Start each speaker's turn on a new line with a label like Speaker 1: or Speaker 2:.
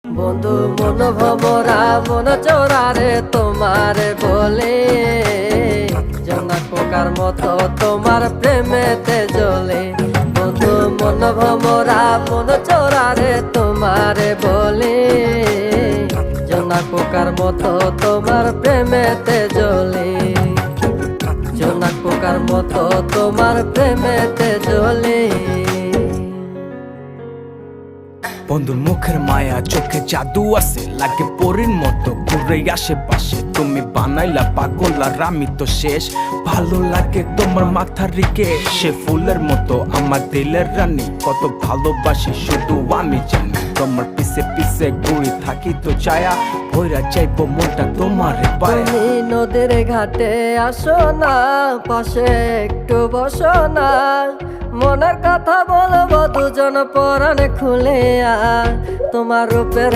Speaker 1: বন্ধু মন ভমরা মন চোরারে তোমার বলে জোনাক পোকার মতো তোমার প্রেমেতে জ্বলে। বন্ধু মন ভমরা মন চোরারে তোমার বলে জোনাক পোকার মতো তোমার প্রেমেতে জ্বলে। জোনাক পোকার মতো তোমার প্রেমেতে জ্বলে।
Speaker 2: বন্ধুর মুখের মায়া চোখে জাদু আছে, লাগে পরীর মতো ঘুরে আশেপাশে। তুমি বানাইলা পাগল আর আমি তো শেষ। ভালো লাগে তোমার মাথার রিকে, সে ফুলের মতো আমার দিলের রানী। কত ভালোবাসি শুধু আমি জানি, তোমার পিছে পিছে ঘুরে থাকি তো ছায়া ভৈরা চাইবো মনটা তোমার পায়া।
Speaker 1: তুমি নদীর ঘাটে আসো না, পাশে একটু বসো না, মনের কথা বলবো দুজন পরাণ খুলে। তোমার রূপের